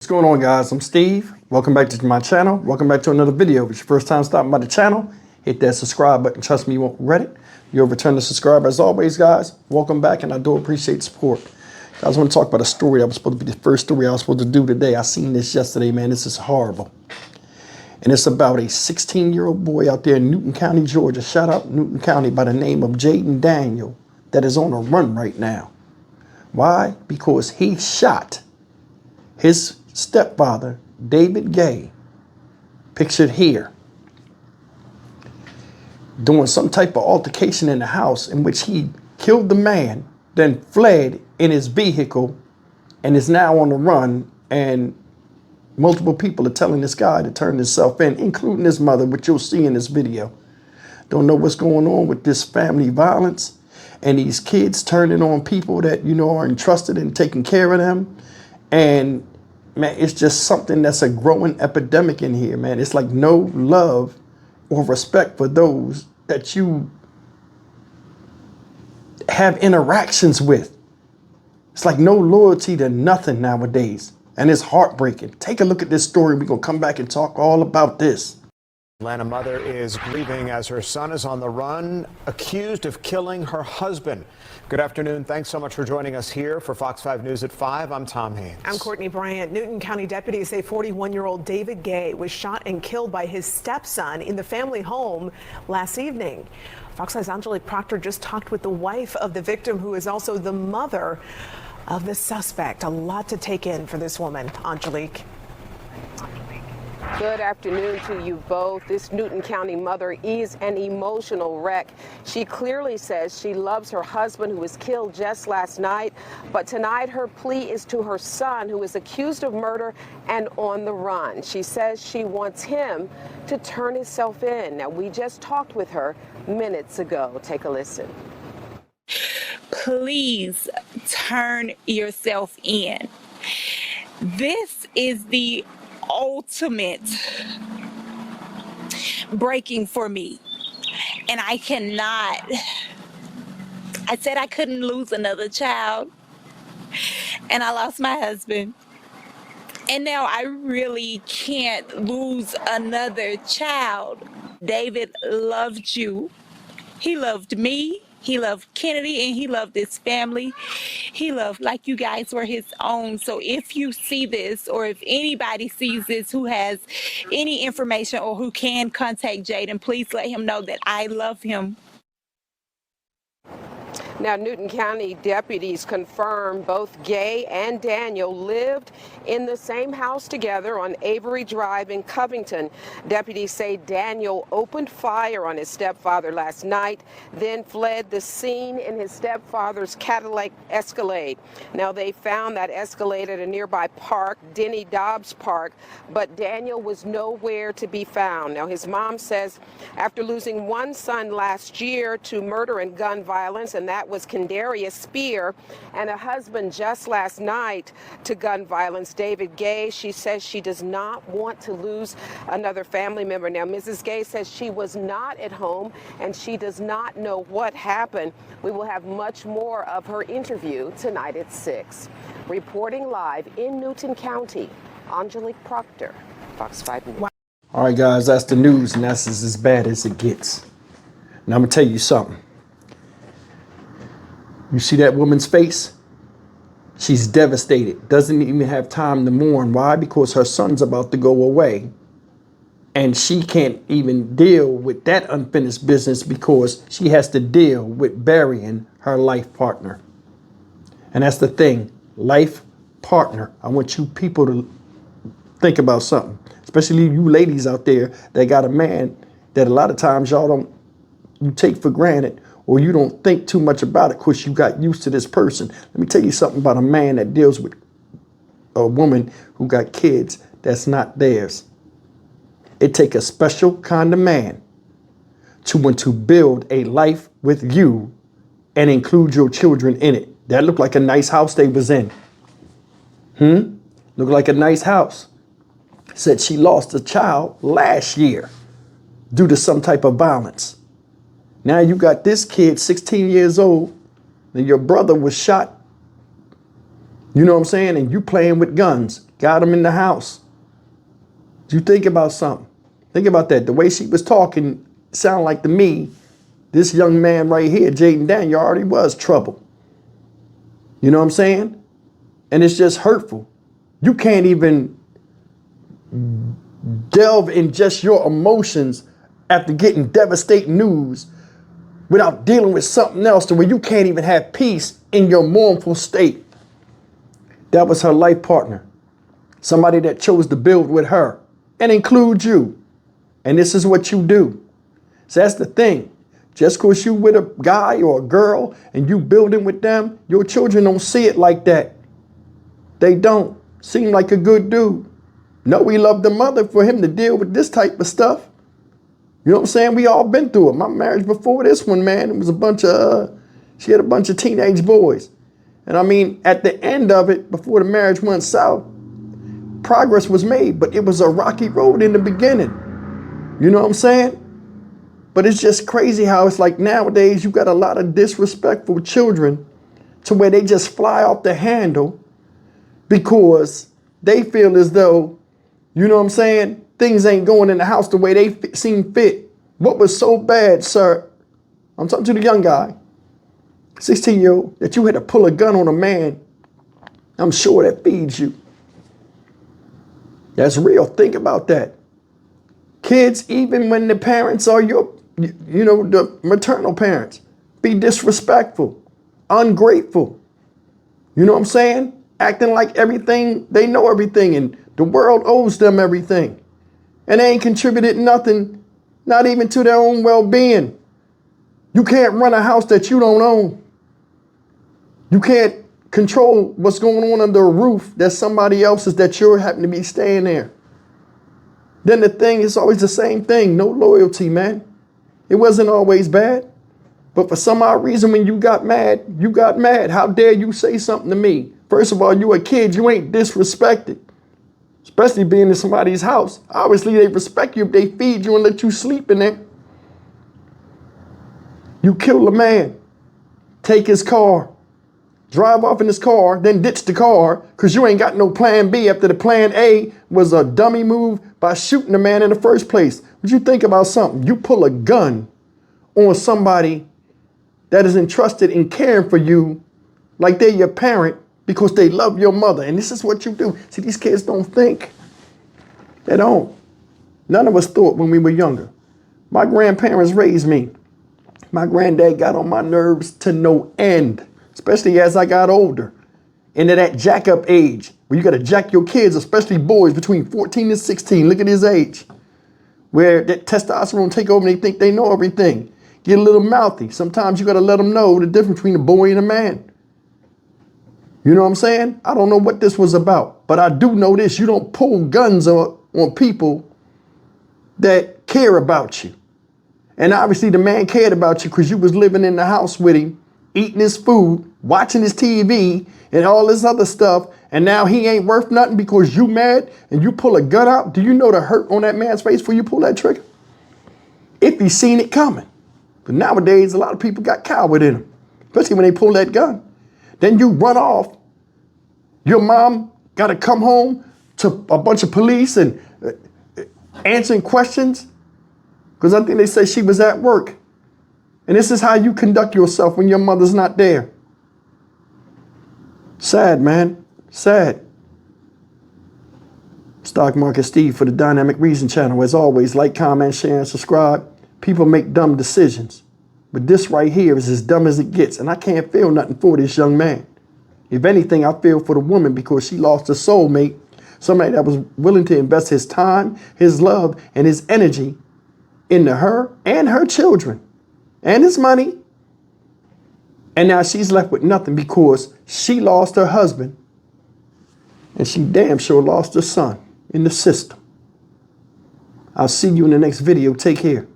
What's going on, guys? I'm Steve. Welcome back to my channel. Welcome back to another video. If it's your first time stopping by the channel, hit that subscribe button. Trust me, you won't regret it. You'll return to subscribe. As always, guys, welcome back, and I do appreciate the support. Guys, I want to talk about a story that was supposed to be the first story I was supposed to do today. I seen this yesterday, man. This is horrible. And it's about a 16-year-old boy out there in Newton County, Georgia. Shout out Newton County, by the name of Jaden Daniel, that is on a run right now. Why? Because he shot his stepfather, David Gay, pictured here, doing some type of altercation in the house in which he killed the man, then fled in his vehicle, and is now on the run. And multiple people are telling this guy to turn himself in, including his mother, which you'll see in this video. Don't know what's going on with this family violence and these kids turning on people that, you know, are entrusted in taking care of them. And man, it's just something that's a growing epidemic in here, man. It's like no love or respect for those that you have interactions with. It's like no loyalty to nothing nowadays. And it's heartbreaking. Take a look at this story. We're going to come back and talk all about this. Atlanta mother is grieving as her son is on the run, accused of killing her husband. Good afternoon. Thanks so much for joining us here for Fox 5 News at 5. I'm Tom Haynes. I'm Courtney Bryant. Newton County deputies say 41-year-old David Gay was shot and killed by his stepson in the family home last evening. Fox 5's Angelique Proctor just talked with the wife of the victim, who is also the mother of the suspect. A lot to take in for this woman. Angelique. Good afternoon to you both. This Newton County mother is an emotional wreck. She clearly says she loves her husband, who was killed just last night, but tonight her plea is to her son, who is accused of murder and on the run. She says she wants him to turn himself in. Now, we just talked with her minutes ago. Take a listen. Please turn yourself in. This is the ultimate breaking for me, and I cannot. I said I couldn't lose another child, and I lost my husband, and now I really can't lose another child. David loved you. He loved me. He loved Kennedy, and he loved his family. He loved like you guys were his own. So if you see this, or if anybody sees this who has any information or who can contact Jaden, please let him know that I love him. Now, Newton County deputies confirm both Gay and Daniel lived in the same house together on Avery Drive in Covington. Deputies say Daniel opened fire on his stepfather last night, then fled the scene in his stepfather's Cadillac Escalade. Now, they found that Escalade at a nearby park, Denny Dobbs Park, but Daniel was nowhere to be found. Now, his mom says after losing one son last year to murder and gun violence, and that was Kendarius Spear, and a husband just last night to gun violence, David Gay, she says she does not want to lose another family member. Now, Mrs. Gay says she was not at home and she does not know what happened. We will have much more of her interview tonight at 6. Reporting live in Newton County, Angelique Proctor, Fox 5 News. All right, guys, that's the news, and that's as bad as it gets. Now, I'm going to tell you something. You see that woman's face? She's devastated. Doesn't even have time to mourn. Why? Because her son's about to go away. And she can't even deal with that unfinished business because she has to deal with burying her life partner. And that's the thing. Life partner. I want you people to think about something. Especially you ladies out there that got a man that a lot of times you take for granted, or you don't think too much about it because you got used to this person. Let me tell you something about a man that deals with a woman who got kids that's not theirs. It takes a special kind of man to want to build a life with you and include your children in it. That looked like a nice house they was in. Looked like a nice house. Said she lost a child last year due to some type of violence. Now you got this kid, 16 years old, and your brother was shot You know what I'm saying? And you playing with guns, got them in the house. You think about something. Think about that. The way she was talking sound like to me, this young man right here, Jaden Daniel, already was trouble. You know what I'm saying? And it's just hurtful. You can't even delve in just your emotions after getting devastating news without dealing with something else to where you can't even have peace in your mournful state. That was her life partner. Somebody that chose to build with her and include you. And this is what you do. So that's the thing. Just because you with a guy or a girl and you building with them, your children don't see it like that. They don't. Seem like a good dude. No, we love the mother for him to deal with this type of stuff. You know what I'm saying? We all been through it. My marriage before this one, man, it was she had a bunch of teenage boys. And I mean, at the end of it, before the marriage went south, progress was made, but it was a rocky road in the beginning. You know what I'm saying? But it's just crazy how it's like nowadays you got a lot of disrespectful children to where they just fly off the handle because they feel as though, you know what I'm saying, things ain't going in the house the way they seem fit. What was so bad, sir? I'm talking to the young guy, 16-year-old, that you had to pull a gun on a man. I'm sure that feeds you. That's real. Think about that. Kids, even when the parents are the maternal parents, be disrespectful, ungrateful. You know what I'm saying? Acting like everything, they know everything and the world owes them everything. And they ain't contributed nothing, not even to their own well-being. You can't run a house that you don't own. You can't control what's going on under a roof that's somebody else's that you happen to be staying there. Then the thing is always the same thing. No loyalty, man. It wasn't always bad. But for some odd reason, when you got mad, you got mad. How dare you say something to me? First of all, you a kid. You ain't disrespected. Especially being in somebody's house. Obviously, they respect you if they feed you and let you sleep in there. You kill a man. Take his car. Drive off in his car, then ditch the car because you ain't got no plan B after the plan A was a dummy move by shooting the man in the first place. Would you think about something? You pull a gun on somebody that is entrusted in caring for you like they're your parent because they love your mother. And this is what you do. See, these kids don't think. They don't. None of us thought when we were younger. My grandparents raised me. My granddad got on my nerves to no end. Especially as I got older, into that jack up age where you got to jack your kids, especially boys between 14 and 16. Look at his age, where that testosterone take over and they think they know everything. Get a little mouthy. Sometimes you got to let them know the difference between a boy and a man. You know what I'm saying? I don't know what this was about, but I do know this. You don't pull guns on people that care about you. And obviously the man cared about you because you was living in the house with him, eating his food, watching his TV, and all this other stuff, and now he ain't worth nothing because you mad and you pull a gun out. Do you know the hurt on that man's face before you pull that trigger? If he's seen it coming. But nowadays, a lot of people got coward in them, especially when they pull that gun. Then you run off. Your mom got to come home to a bunch of police and answering questions because I think they say she was at work. And this is how you conduct yourself when your mother's not there. Sad, man. Sad. Stock Market Steve for the Dynamic Reason channel. As always, like, comment, share, and subscribe. People make dumb decisions. But this right here is as dumb as it gets. And I can't feel nothing for this young man. If anything, I feel for the woman because she lost a soulmate. Somebody that was willing to invest his time, his love, and his energy into her and her children. And his money. And now she's left with nothing because she lost her husband and she damn sure lost her son in the system. I'll see you in the next video. Take care.